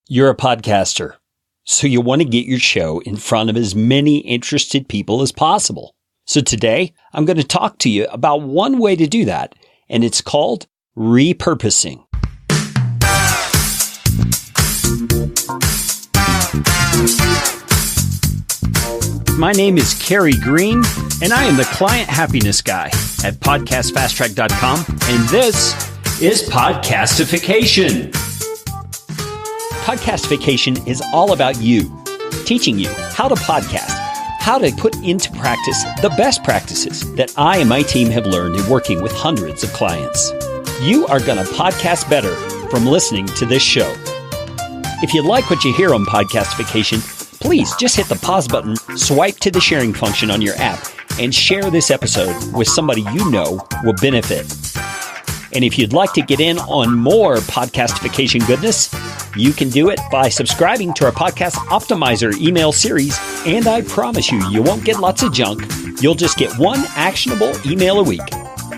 You're a podcaster, so you want to get your show in front of as many interested people as possible. So today, I'm going to talk to you about one way to do that, and it's called repurposing. My name is Carey Green, and I am the client happiness guy at podcastfasttrack.com, and this is Podcastification. Podcastification is all about you, teaching you how to podcast, how to put into practice the best practices that I and my team have learned in working with hundreds of clients. You are going to podcast better from listening to this show. If you like what you hear on Podcastification, please just hit the pause button, swipe to the sharing function on your app, and share this episode with somebody you know will benefit. And if you'd like to get in on more Podcastification goodness, you can do it by subscribing to our Podcast Optimizer email series. And I promise you won't get lots of junk. You'll just get one actionable email a week.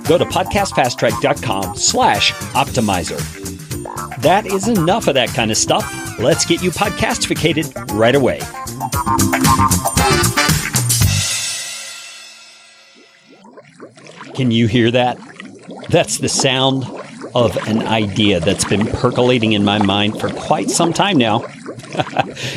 Go to podcastfasttrack.com/optimizer. That is enough of that kind of stuff. Let's get you podcastificated right away. Can you hear that? That's the sound of an idea that's been percolating in my mind for quite some time now.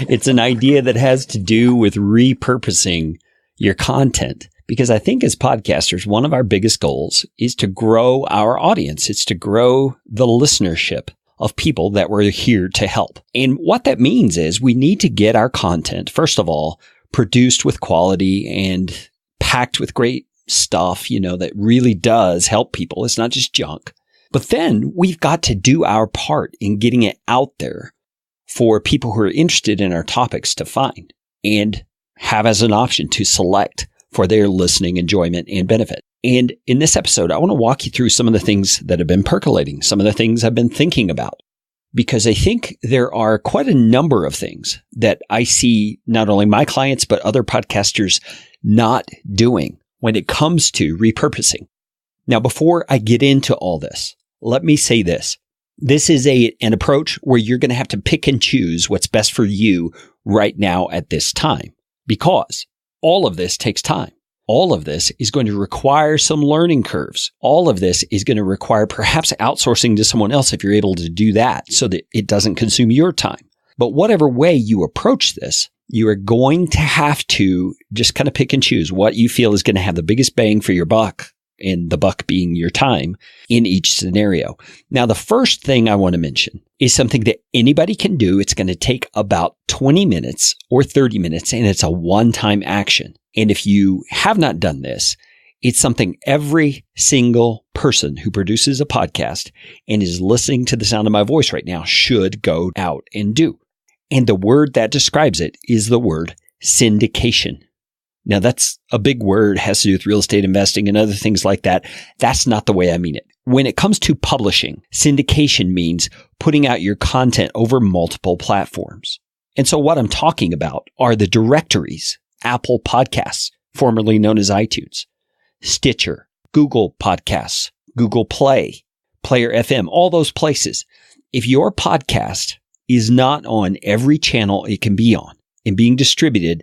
It's an idea that has to do with repurposing your content. Because I think as podcasters, one of our biggest goals is to grow our audience. It's to grow the listenership of people that we're here to help. And what that means is we need to get our content, first of all, produced with quality and packed with great stuff, that really does help people. It's not just junk. But then we've got to do our part in getting it out there for people who are interested in our topics to find and have as an option to select for their listening enjoyment and benefit. And in this episode, I want to walk you through some of the things that have been percolating, some of the things I've been thinking about, because I think there are quite a number of things that I see not only my clients, but other podcasters not doing when it comes to repurposing. Now, before I get into all this, let me say this. This is an approach where you're going to have to pick and choose what's best for you right now at this time, because all of this takes time. All of this is going to require some learning curves. All of this is going to require perhaps outsourcing to someone else if you're able to do that so that it doesn't consume your time. But whatever way you approach this, you are going to have to just kind of pick and choose what you feel is going to have the biggest bang for your buck, and the buck being your time in each scenario. Now, the first thing I want to mention is something that anybody can do. It's going to take about 20 minutes or 30 minutes, and it's a one-time action. And if you have not done this, it's something every single person who produces a podcast and is listening to the sound of my voice right now should go out and do. And the word that describes it is the word syndication. Now, that's a big word, has to do with real estate investing and other things like that. That's not the way I mean it. When it comes to publishing, syndication means putting out your content over multiple platforms. And so what I'm talking about are the directories: Apple Podcasts, formerly known as iTunes, Stitcher, Google Podcasts, Google Play, Player FM, all those places. If your podcast is not on every channel it can be on and being distributed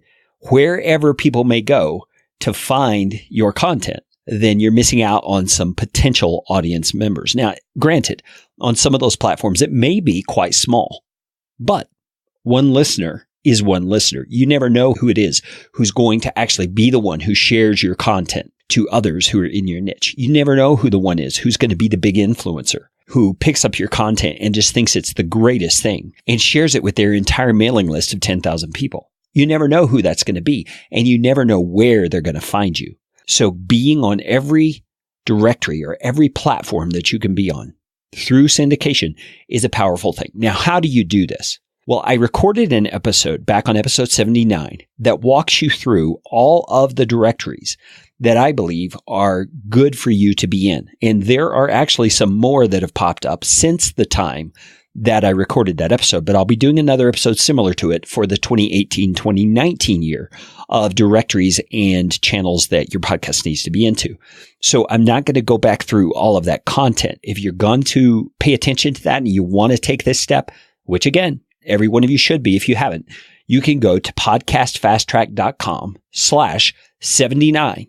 wherever people may go to find your content, then you're missing out on some potential audience members. Now, granted, on some of those platforms, it may be quite small, but one listener is one listener. You never know who it is who's going to actually be the one who shares your content to others who are in your niche. You never know who the one is who's going to be the big influencer who picks up your content and just thinks it's the greatest thing and shares it with their entire mailing list of 10,000 people. You never know who that's going to be, and you never know where they're going to find you. So being on every directory or every platform that you can be on through syndication is a powerful thing. Now, how do you do this? Well, I recorded an episode back on episode 79 that walks you through all of the directories that I believe are good for you to be in. And there are actually some more that have popped up since the time that I recorded that episode, but I'll be doing another episode similar to it for the 2018-2019 year of directories and channels that your podcast needs to be into. So I'm not going to go back through all of that content. If you're going to pay attention to that and you want to take this step, which again, every one of you should be if you haven't, you can go to podcastfasttrack.com/79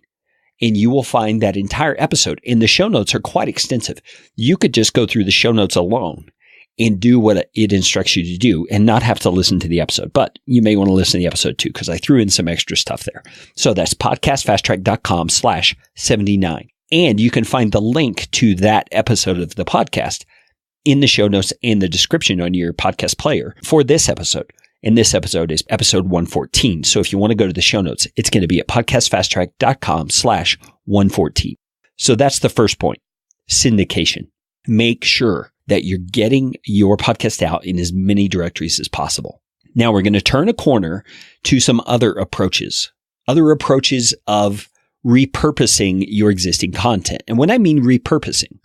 and you will find that entire episode. And the show notes are quite extensive. You could just go through the show notes alone and do what it instructs you to do and not have to listen to the episode. But you may want to listen to the episode too, because I threw in some extra stuff there. So that's podcastfasttrack.com/79. And you can find the link to that episode of the podcast in the show notes and the description on your podcast player for this episode. And this episode is episode 114. So if you want to go to the show notes, it's going to be at podcastfasttrack.com/114. So that's the first point. Syndication. Make sure that you're getting your podcast out in as many directories as possible. Now we're going to turn a corner to some other approaches of repurposing your existing content. And when I mean repurposing,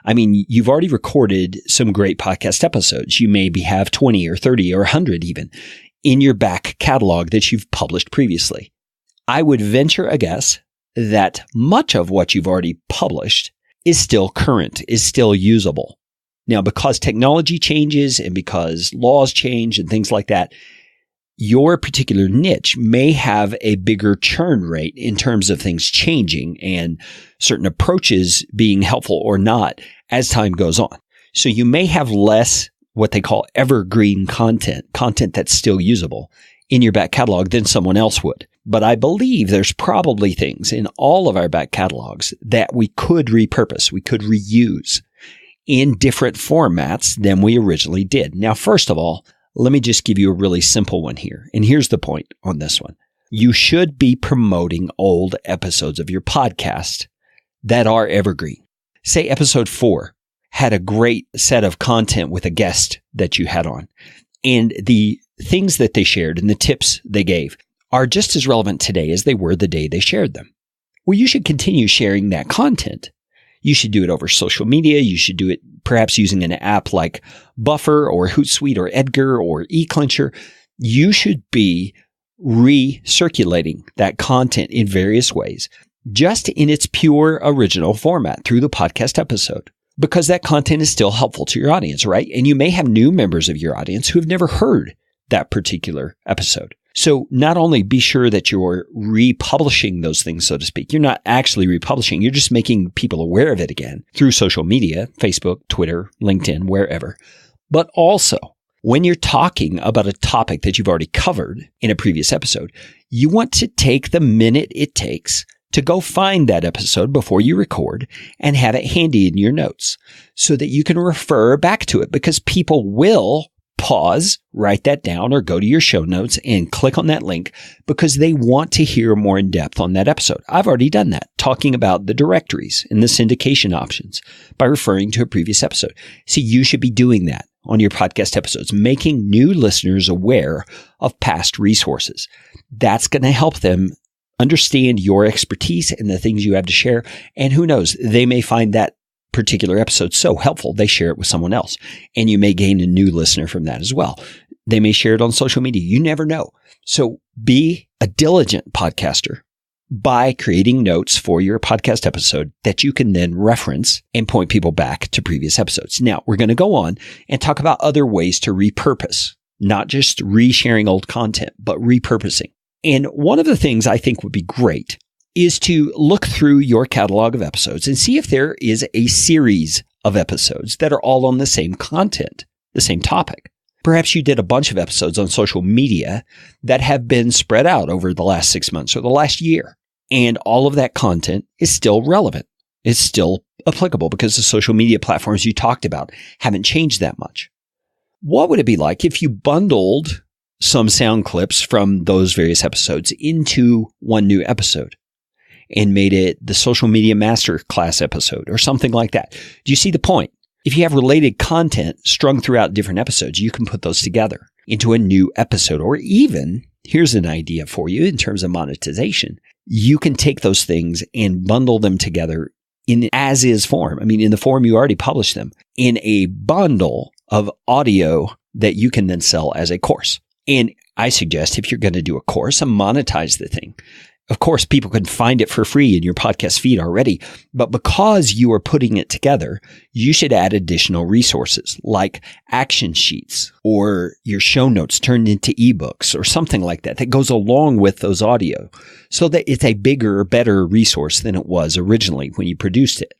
I mean, you've already recorded some great podcast episodes. You maybe have 20 or 30 or 100 even in your back catalog that you've published previously. I would venture a guess that much of what you've already published is still current, is still usable. Now, because technology changes and because laws change and things like that, your particular niche may have a bigger churn rate in terms of things changing and certain approaches being helpful or not as time goes on. So you may have less what they call evergreen content that's still usable in your back catalog than someone else would. But I believe there's probably things in all of our back catalogs that we could repurpose, we could reuse in different formats than we originally did. Now, first of all, let me just give you a really simple one here. And here's the point on this one. You should be promoting old episodes of your podcast that are evergreen. Say episode 4 had a great set of content with a guest that you had on, and the things that they shared and the tips they gave are just as relevant today as they were the day they shared them. Well, you should continue sharing that content. You should do it over social media. You should do it perhaps using an app like Buffer or Hootsuite or Edgar or eClincher. You should be recirculating that content in various ways, just in its pure original format through the podcast episode, because that content is still helpful to your audience, right? And you may have new members of your audience who have never heard that particular episode. So not only be sure that you're republishing those things, so to speak, you're not actually republishing, you're just making people aware of it again through social media, Facebook, Twitter, LinkedIn, wherever. But also, when you're talking about a topic that you've already covered in a previous episode, you want to take the minute it takes to go find that episode before you record and have it handy in your notes so that you can refer back to it, because people will pause, write that down, or go to your show notes and click on that link because they want to hear more in depth on that episode. I've already done that, talking about the directories and the syndication options by referring to a previous episode. So you should be doing that on your podcast episodes, making new listeners aware of past resources. That's going to help them understand your expertise and the things you have to share. And who knows, they may find that particular episode so helpful, they share it with someone else. And you may gain a new listener from that as well. They may share it on social media. You never know. So be a diligent podcaster by creating notes for your podcast episode that you can then reference and point people back to previous episodes. Now, we're going to go on and talk about other ways to repurpose, not just resharing old content, but repurposing. And one of the things I think would be great is to look through your catalog of episodes and see if there is a series of episodes that are all on the same content, the same topic. Perhaps you did a bunch of episodes on social media that have been spread out over the last 6 months or the last year. And all of that content is still relevant. It's still applicable because the social media platforms you talked about haven't changed that much. What would it be like if you bundled some sound clips from those various episodes into one new episode and made it the social media masterclass episode or something like that? Do you see the point? If you have related content strung throughout different episodes, you can put those together into a new episode. Or even, here's an idea for you in terms of monetization. You can take those things and bundle them together in as-is form. I mean, in the form you already published them, in a bundle of audio that you can then sell as a course. And I suggest if you're going to do a course, monetize the thing. Of course, people can find it for free in your podcast feed already, but because you are putting it together, you should add additional resources like action sheets or your show notes turned into ebooks or something like that goes along with those audio so that it's a bigger, better resource than it was originally when you produced it.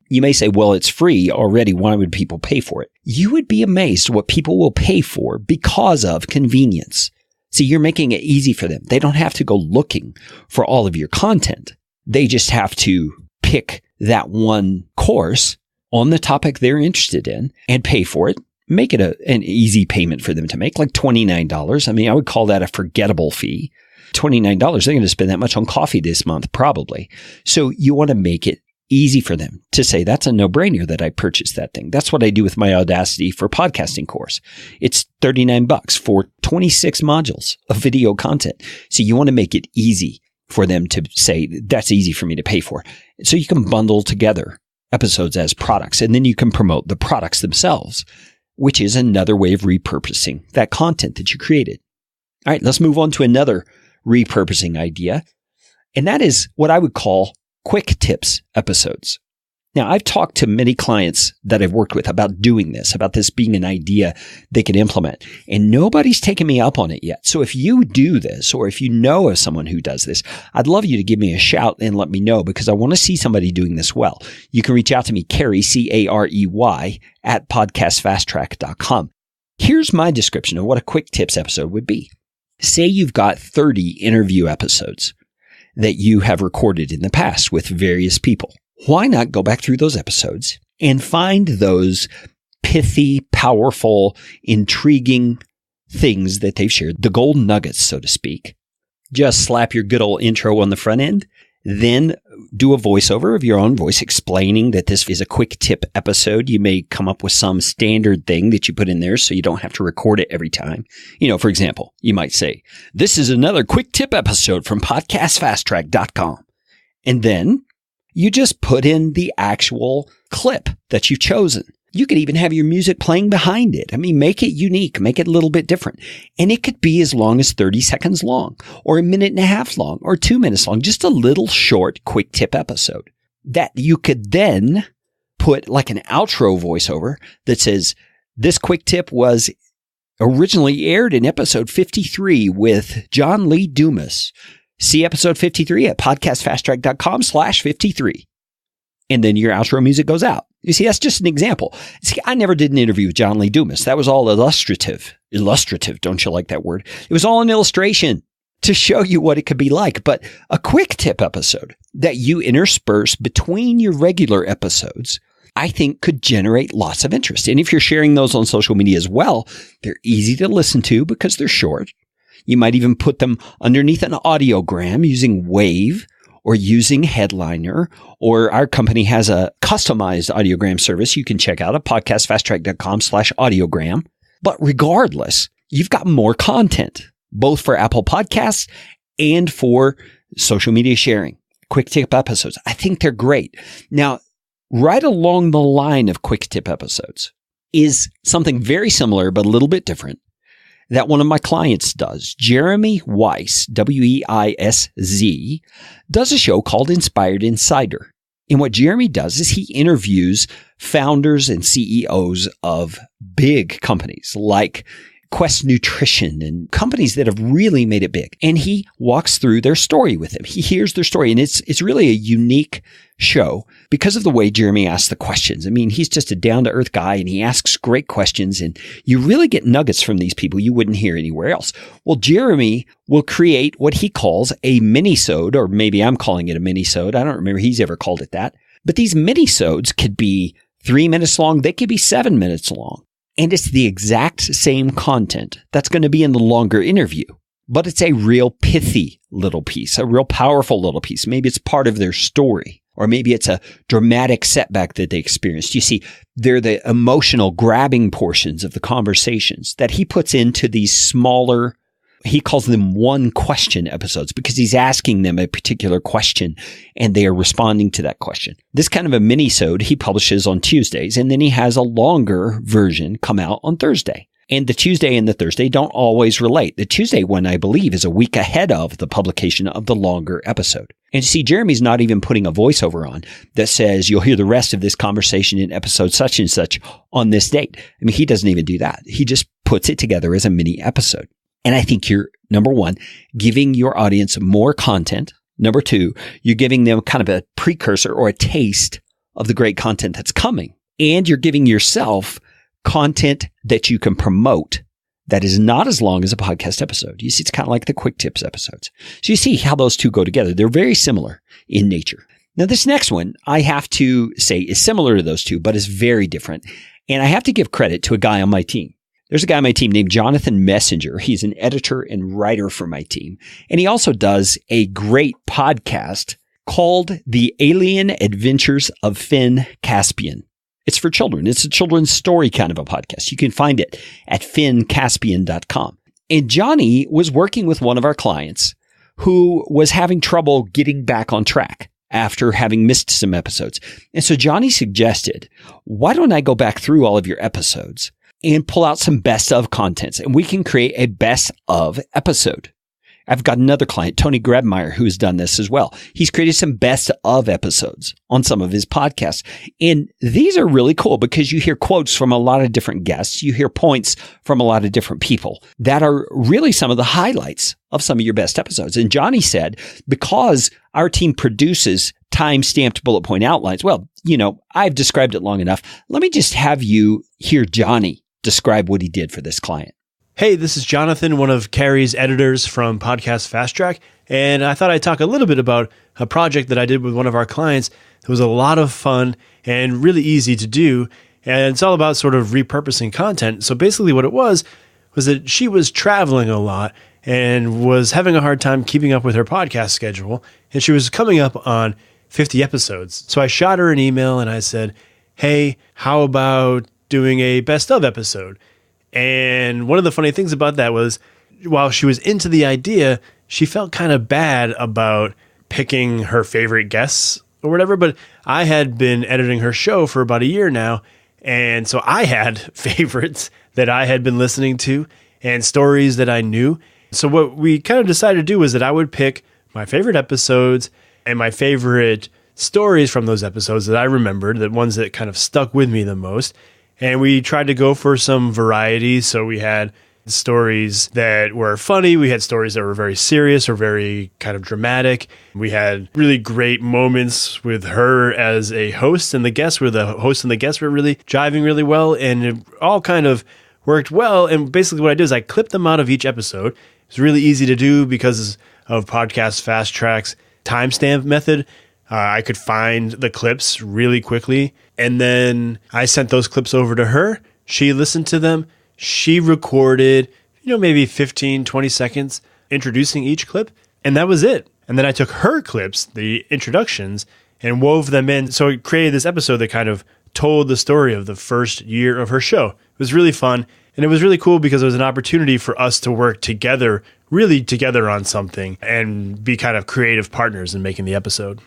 You may say, well, it's free already. Why would people pay for it? You would be amazed what people will pay for because of convenience. See, you're making it easy for them. They don't have to go looking for all of your content. They just have to pick that one course on the topic they're interested in and pay for it. Make it an easy payment for them to make, like $29. I mean, I would call that a forgettable fee. $29, they're going to spend that much on coffee this month, probably. So you want to make it easy for them to say, that's a no-brainer that I purchased that thing. That's what I do with my Audacity for podcasting course. It's $39 for 26 modules of video content. So you want to make it easy for them to say, that's easy for me to pay for. So you can bundle together episodes as products, and then you can promote the products themselves, which is another way of repurposing that content that you created. All right, let's move on to another repurposing idea. And that is what I would call quick tips episodes. Now, I've talked to many clients that I've worked with about doing this, about this being an idea they could implement, and nobody's taken me up on it yet. So if you do this, or if you know of someone who does this, I'd love you to give me a shout and let me know, because I want to see somebody doing this well. You can reach out to me, Carey, Carey, at podcastfasttrack.com. Here's my description of what a quick tips episode would be. Say you've got 30 interview episodes that you have recorded in the past with various people. Why not go back through those episodes and find those pithy, powerful, intriguing things that they've shared, the gold nuggets, so to speak. Just slap your good old intro on the front end, then do a voiceover of your own voice explaining that this is a quick tip episode. You may come up with some standard thing that you put in there so you don't have to record it every time. You know, for example, you might say, this is another quick tip episode from podcastfasttrack.com. And then you just put in the actual clip that you've chosen. You could even have your music playing behind it. I mean, make it unique, make it a little bit different. And it could be as long as 30 seconds long, or a minute and a half long, or 2 minutes long, just a little short, quick tip episode that you could then put like an outro voiceover that says, this quick tip was originally aired in episode 53 with John Lee Dumas. See episode 53 at podcastfasttrack.com/53. And then your outro music goes out. You see, that's just an example. See, I never did an interview with John Lee Dumas. That was all illustrative. Illustrative, don't you like that word? It was all an illustration to show you what it could be like. But a quick tip episode that you intersperse between your regular episodes, I think could generate lots of interest. And if you're sharing those on social media as well, they're easy to listen to because they're short. You might even put them underneath an audiogram using Wave or using Headliner, or our company has a customized audiogram service you can check out at podcastfasttrack.com/audiogram. But regardless, you've got more content, both for Apple Podcasts and for social media sharing. Quick tip episodes. I think they're great. Now, right along the line of quick tip episodes is something very similar, but a little bit different, that one of my clients does. Jeremy Weiss, Weisz, does a show called Inspired Insider. And what Jeremy does is he interviews founders and CEOs of big companies like Quest Nutrition and companies that have really made it big. And he walks through their story with them. He hears their story. And it's really a unique show because of the way Jeremy asks the questions. I mean, he's just a down-to-earth guy and he asks great questions. And you really get nuggets from these people you wouldn't hear anywhere else. Well, Jeremy will create what he calls a mini-sode, or maybe I'm calling it a mini-sode. I don't remember he's ever called it that. But these mini-sodes could be 3 minutes long. They could be 7 minutes long. And it's the exact same content that's going to be in the longer interview, but it's a real pithy little piece, a real powerful little piece. Maybe it's part of their story, or maybe it's a dramatic setback that they experienced. You see, they're the emotional grabbing portions of the conversations that he puts into these smaller, he calls them one question episodes because he's asking them a particular question and they are responding to that question. This kind of a mini-sode he publishes on Tuesdays, and then he has a longer version come out on Thursday. And the Tuesday and the Thursday don't always relate. The Tuesday one, I believe, is a week ahead of the publication of the longer episode. And see, Jeremy's not even putting a voiceover on that says you'll hear the rest of this conversation in episode such and such on this date. I mean, he doesn't even do that. He just puts it together as a mini episode. And I think you're, number one, giving your audience more content. Number two, you're giving them kind of a precursor or a taste of the great content that's coming. And you're giving yourself content that you can promote that is not as long as a podcast episode. You see, it's kind of like the quick tips episodes. So you see how those two go together. They're very similar in nature. Now, this next one, I have to say is similar to those two, but is very different. And I have to give credit to a guy on my team. There's a guy on my team named Jonathan Messenger. He's an editor and writer for my team. And he also does a great podcast called The Alien Adventures of Finn Caspian. It's for children. It's a children's story kind of a podcast. You can find it at finncaspian.com. And Johnny was working with one of our clients who was having trouble getting back on track after having missed some episodes. And so Johnny suggested, why don't I go back through all of your episodes and pull out some best of contents, and we can create a best of episode. I've got another client, Tony Grabmeyer, who's done this as well. He's created some best of episodes on some of his podcasts. And these are really cool because you hear quotes from a lot of different guests. You hear points from a lot of different people that are really some of the highlights of some of your best episodes. And Johnny said, because our team produces time-stamped bullet point outlines, well, you know, I've described it long enough. Let me just have you hear Johnny describe what he did for this client. Hey, this is Jonathan, one of Carey's editors from Podcast Fast Track, and I thought I'd talk a little bit about a project that I did with one of our clients. It was a lot of fun and really easy to do, and it's all about sort of repurposing content. So basically what it was that she was traveling a lot and was having a hard time keeping up with her podcast schedule, and she was coming up on 50 episodes. So I shot her an email and I said, hey, how about doing a best of episode? And one of the funny things about that was, while she was into the idea, she felt kind of bad about picking her favorite guests or whatever. But I had been editing her show for about a year now. And so I had favorites that I had been listening to and stories that I knew. So what we kind of decided to do was that I would pick my favorite episodes and my favorite stories from those episodes that I remembered, the ones that kind of stuck with me the most. And we tried to go for some variety. So we had stories that were funny. We had stories that were very serious or very kind of dramatic. We had really great moments with her as a host, and the guests were really jiving really well. And it all kind of worked well. And basically what I did is I clipped them out of each episode. It's really easy to do because of Podcast Fast Track's timestamp method. I could find the clips really quickly. And then I sent those clips over to her. She listened to them. She recorded, maybe 15, 20 seconds introducing each clip. And that was it. And then I took her clips, the introductions, and wove them in. So it created this episode that kind of told the story of the first year of her show. It was really fun. And it was really cool because it was an opportunity for us to work together, really together on something, and be kind of creative partners in making the episode.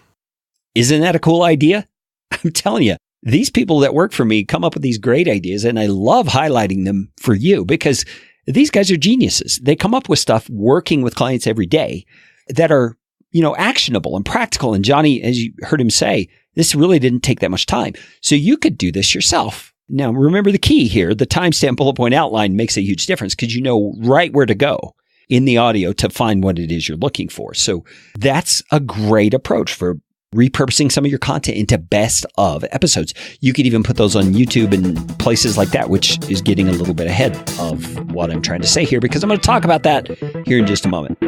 Isn't that a cool idea? I'm telling you, these people that work for me come up with these great ideas, and I love highlighting them for you because these guys are geniuses. They come up with stuff working with clients every day that are, actionable and practical. And Johnny, as you heard him say, this really didn't take that much time. So you could do this yourself. Now, remember the key here, the timestamp bullet point outline makes a huge difference because you know right where to go in the audio to find what it is you're looking for. So that's a great approach for repurposing some of your content into best of episodes. You could even put those on YouTube and places like that, which is getting a little bit ahead of what I'm trying to say here, because I'm going to talk about that here in just a moment.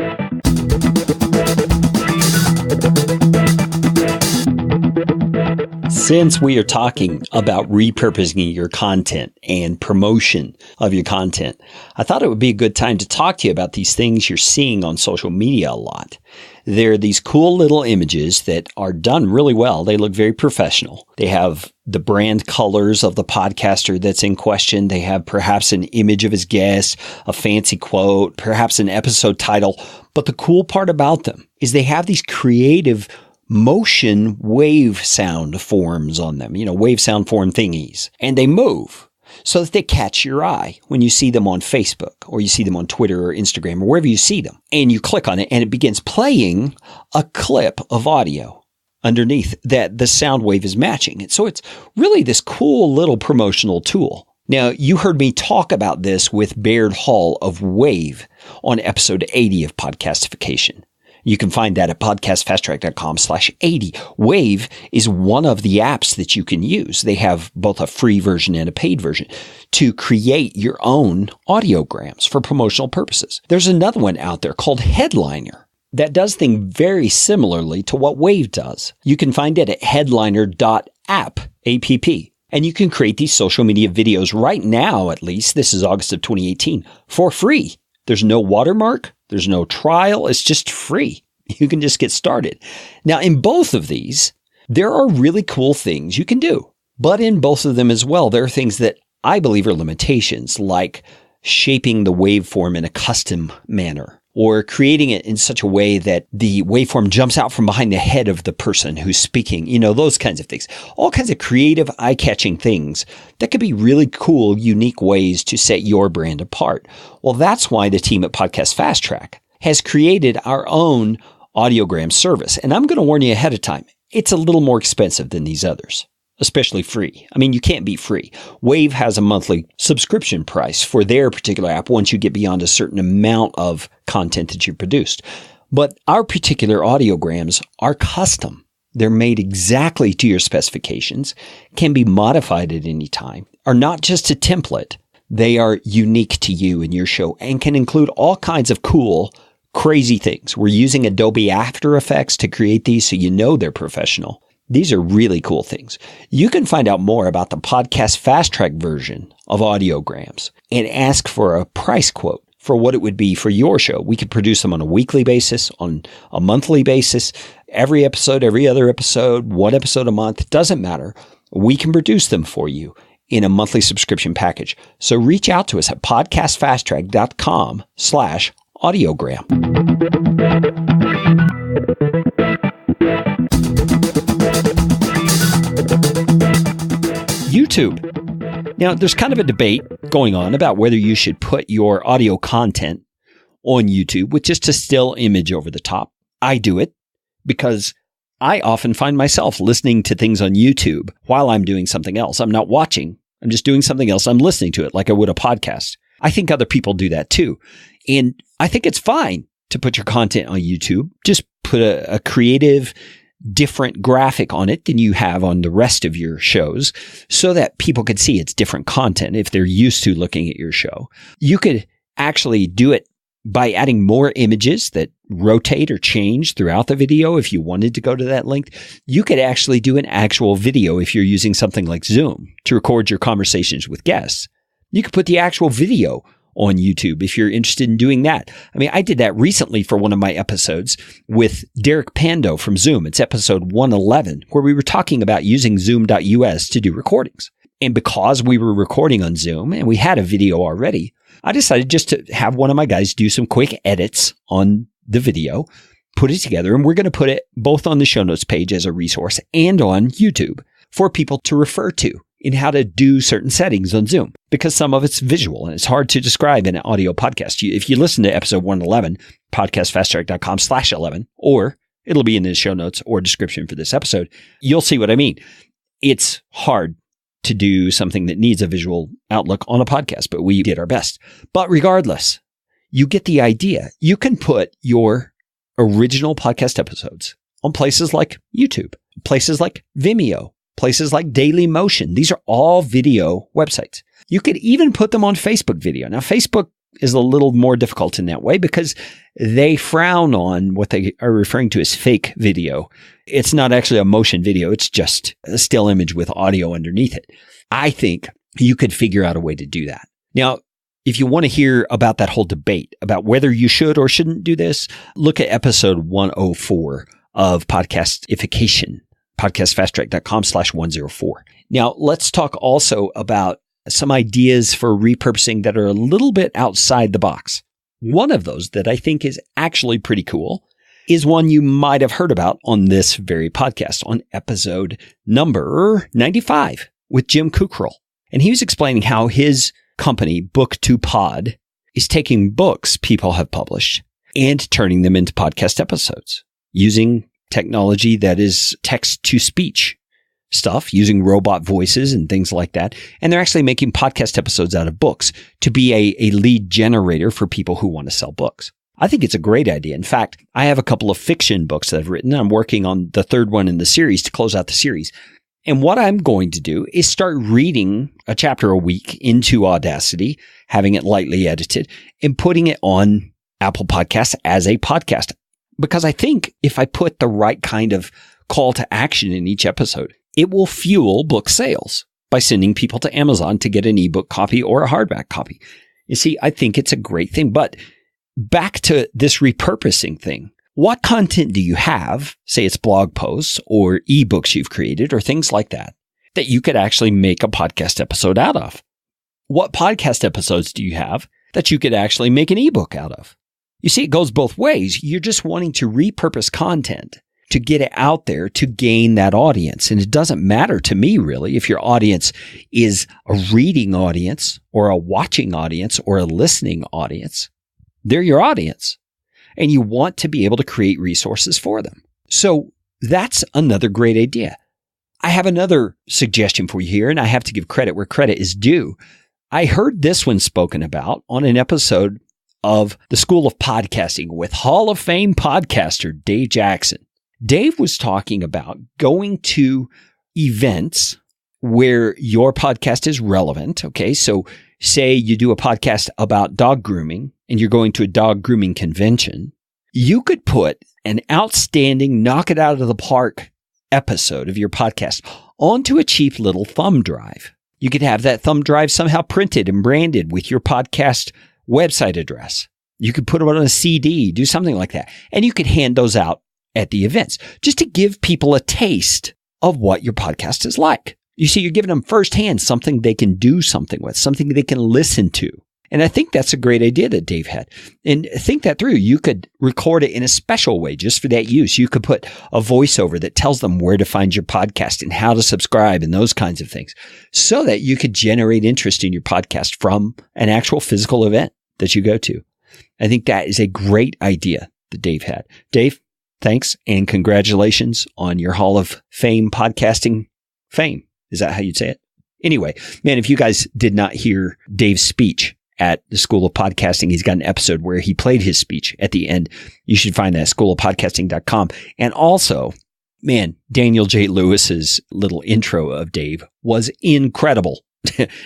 Since we are talking about repurposing your content and promotion of your content, I thought it would be a good time to talk to you about these things you're seeing on social media a lot. There are these cool little images that are done really well. They look very professional. They have the brand colors of the podcaster that's in question. They have perhaps an image of his guest, a fancy quote, perhaps an episode title. But the cool part about them is they have these creative motion wave sound forms on them, wave sound form thingies, and they move. so that they catch your eye when you see them on Facebook or you see them on Twitter or Instagram or wherever you see them. And you click on it and it begins playing a clip of audio underneath that the sound wave is matching. And so it's really this cool little promotional tool. Now, you heard me talk about this with Baird Hall of Wave on episode 80 of Podcastification. You can find that at podcastfasttrack.com/80. Wave is one of the apps that you can use. They have both a free version and a paid version to create your own audiograms for promotional purposes. There's another one out there called Headliner that does things very similarly to what Wave does. You can find it at headliner.app, A-P-P. And you can create these social media videos right now, at least, this is August of 2018, for free. There's no watermark. There's no trial. It's just free. You can just get started. Now, in both of these, there are really cool things you can do. But in both of them as well, there are things that I believe are limitations, like shaping the waveform in a custom manner, or creating it in such a way that the waveform jumps out from behind the head of the person who's speaking, those kinds of things. All kinds of creative, eye-catching things that could be really cool, unique ways to set your brand apart. Well, that's why the team at Podcast Fast Track has created our own audiogram service. And I'm going to warn you ahead of time, it's a little more expensive than these others. Especially free. I mean, you can't beat free. Wave has a monthly subscription price for their particular app once you get beyond a certain amount of content that you produced. But our particular audiograms are custom. They're made exactly to your specifications, can be modified at any time, are not just a template. They are unique to you and your show and can include all kinds of cool, crazy things. We're using Adobe After Effects to create these so you know they're professional. These are really cool things. You can find out more about the Podcast Fast Track version of audiograms and ask for a price quote for what it would be for your show. We could produce them on a weekly basis, on a monthly basis, every episode, every other episode, one episode a month, doesn't matter. We can produce them for you in a monthly subscription package. So reach out to us at podcastfasttrack.com/audiogram. YouTube. Now, there's kind of a debate going on about whether you should put your audio content on YouTube with just a still image over the top. I do it because I often find myself listening to things on YouTube while I'm doing something else. I'm not watching. I'm just doing something else. I'm listening to it like I would a podcast. I think other people do that too. And I think it's fine to put your content on YouTube. Just put a creative, different graphic on it than you have on the rest of your shows so that people could see it's different content if they're used to looking at your show. You could actually do it by adding more images that rotate or change throughout the video if you wanted to go to that length. You could actually do an actual video if you're using something like Zoom to record your conversations with guests. You could put the actual video on YouTube if you're interested in doing that. I mean, I did that recently for one of my episodes with Derek Pando from Zoom. It's episode 111, where we were talking about using Zoom.us to do recordings. And because we were recording on Zoom and we had a video already, I decided just to have one of my guys do some quick edits on the video, put it together, and we're going to put it both on the show notes page as a resource and on YouTube for people to refer to in how to do certain settings on Zoom, because some of it's visual and it's hard to describe in an audio podcast. If you listen to episode 111, podcastfasttrack.com/11, or it'll be in the show notes or description for this episode, you'll see what I mean. It's hard to do something that needs a visual outlook on a podcast, but we did our best. But regardless, you get the idea. You can put your original podcast episodes on places like YouTube, places like Vimeo, places like Dailymotion. These are all video websites. You could even put them on Facebook video. Now, Facebook is a little more difficult in that way because they frown on what they are referring to as fake video. It's not actually a motion video. It's just a still image with audio underneath it. I think you could figure out a way to do that. Now, if you want to hear about that whole debate about whether you should or shouldn't do this, look at episode 104 of Podcastification. podcastfasttrack.com/104. Now, let's talk also about some ideas for repurposing that are a little bit outside the box. One of those that I think is actually pretty cool is one you might have heard about on this very podcast, on episode number 95 with Jim Kukral. And he was explaining how his company, Book2Pod, is taking books people have published and turning them into podcast episodes using technology that is text-to-speech stuff, using robot voices and things like that. And they're actually making podcast episodes out of books to be a lead generator for people who want to sell books. I think it's a great idea. In fact, I have a couple of fiction books that I've written. I'm working on the third one in the series to close out the series. And what I'm going to do is start reading a chapter a week into Audacity, having it lightly edited, and putting it on Apple Podcasts as a podcast. Because I think if I put the right kind of call to action in each episode, it will fuel book sales by sending people to Amazon to get an ebook copy or a hardback copy. You see, I think it's a great thing. But back to this repurposing thing. What content do you have, say it's blog posts or ebooks you've created or things like that, that you could actually make a podcast episode out of? What podcast episodes do you have that you could actually make an ebook out of? You see, it goes both ways. You're just wanting to repurpose content to get it out there to gain that audience. And it doesn't matter to me, really, if your audience is a reading audience or a watching audience or a listening audience. They're your audience. And you want to be able to create resources for them. So that's another great idea. I have another suggestion for you here, and I have to give credit where credit is due. I heard this one spoken about on an episode of the School of Podcasting with Hall of Fame podcaster Dave Jackson. Dave was talking about going to events where your podcast is relevant. Okay, so say you do a podcast about dog grooming and you're going to a dog grooming convention. You could put an outstanding knock it out of the park episode of your podcast onto a cheap little thumb drive. You could have that thumb drive somehow printed and branded with your podcast website address. You could put it on a CD, do something like that. And you could hand those out at the events just to give people a taste of what your podcast is like. You see, you're giving them firsthand something they can do something with, something they can listen to. And I think that's a great idea that Dave had. And think that through. You could record it in a special way just for that use. You could put a voiceover that tells them where to find your podcast and how to subscribe and those kinds of things so that you could generate interest in your podcast from an actual physical event that you go to. I think that is a great idea that Dave had. Dave, thanks and congratulations on your Hall of Fame podcasting fame. Is that how you'd say it? Anyway, man, if you guys did not hear Dave's speech at the School of Podcasting, he's got an episode where he played his speech at the end. You should find that at schoolofpodcasting.com. And also, man, Daniel J. Lewis's little intro of Dave was incredible.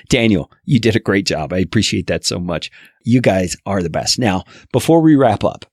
Daniel, you did a great job. I appreciate that so much. You guys are the best. Now, before we wrap up,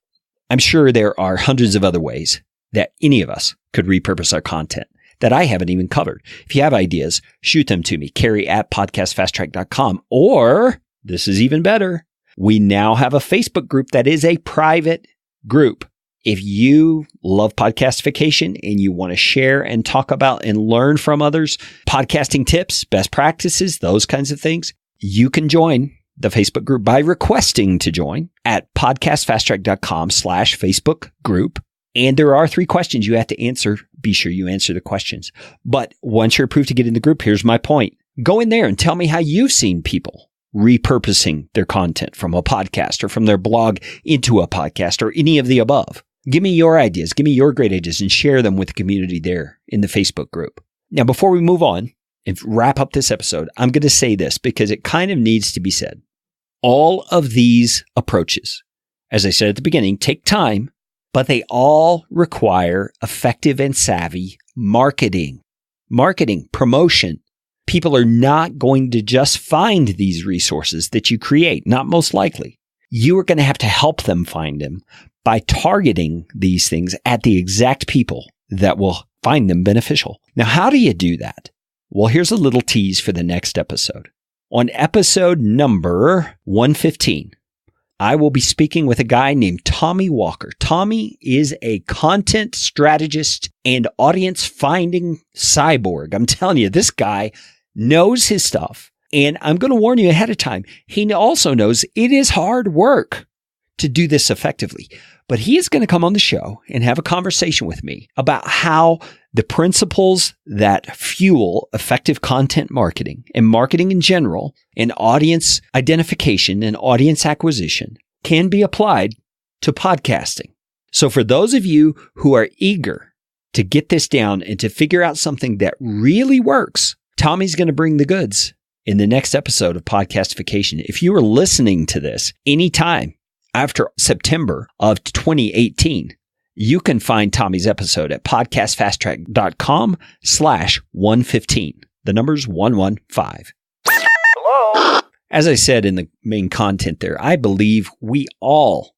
I'm sure there are hundreds of other ways that any of us could repurpose our content that I haven't even covered. If you have ideas, shoot them to me, Carey at podcastfasttrack.com. Or, this is even better, we now have a Facebook group that is a private group. If you love podcastification and you want to share and talk about and learn from others, podcasting tips, best practices, those kinds of things, you can join the Facebook group by requesting to join at podcastfasttrack.com/Facebook group. And there are 3 questions you have to answer. Be sure you answer the questions. But once you're approved to get in the group, here's my point. Go in there and tell me how you've seen people repurposing their content from a podcast or from their blog into a podcast or any of the above. Give me your ideas. Give me your great ideas and share them with the community there in the Facebook group. Now, before we move on and wrap up this episode, I'm going to say this because it kind of needs to be said. All of these approaches, as I said at the beginning, take time, but they all require effective and savvy marketing, promotion. People are not going to just find these resources that you create, not most likely. You are going to have to help them find them by targeting these things at the exact people that will find them beneficial. Now, how do you do that? Well, here's a little tease for the next episode. On episode number 115, I will be speaking with a guy named Tommy Walker. Tommy is a content strategist and audience finding cyborg. I'm telling you, this guy knows his stuff. And I'm going to warn you ahead of time. He also knows it is hard work to do this effectively. But he is going to come on the show and have a conversation with me about how The principles that fuel effective content marketing and marketing in general and audience identification and audience acquisition can be applied to podcasting. So for those of you who are eager to get this down and to figure out something that really works, Tommy's going to bring the goods in the next episode of Podcastification. If you are listening to this anytime after September of 2018, you can find Tommy's episode at podcastfasttrack.com/115. The number's 115. Hello? As I said in the main content there, I believe we all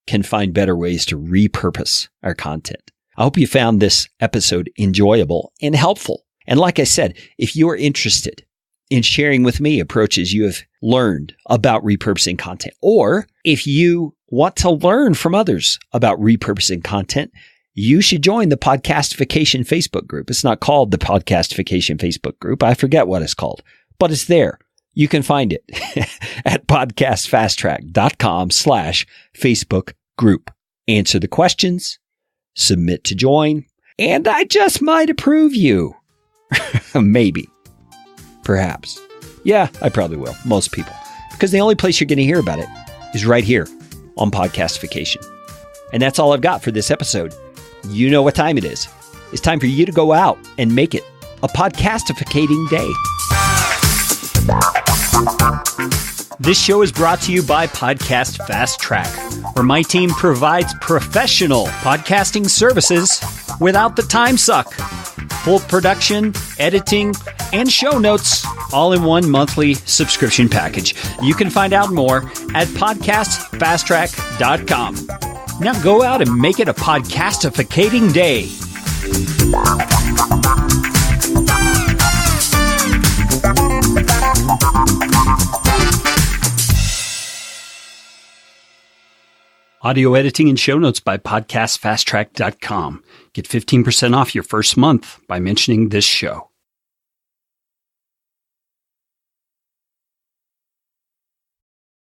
can find better ways to repurpose our content. I hope you found this episode enjoyable and helpful. And like I said, if you're interested in sharing with me approaches you have learned about repurposing content, or if you want to learn from others about repurposing content, you should join the Podcastification Facebook group. It's not called the Podcastification Facebook group. I forget what it's called, but it's there. You can find it at podcastfasttrack.com/Facebook group. Answer the questions, submit to join, and I just might approve you. Maybe. Perhaps. Yeah, I probably will. Most people. Because the only place you're going to hear about it is right here on Podcastification. And that's all I've got for this episode. You know what time it is. It's time for you to go out and make it a podcastificating day. This show is brought to you by Podcast Fast Track, where my team provides professional podcasting services without the time suck. Full production, editing, and show notes, all in one monthly subscription package. You can find out more at podcastfasttrack.com. Now go out and make it a podcastificating day. Audio editing and show notes by podcastfasttrack.com. Get 15% off your first month by mentioning this show.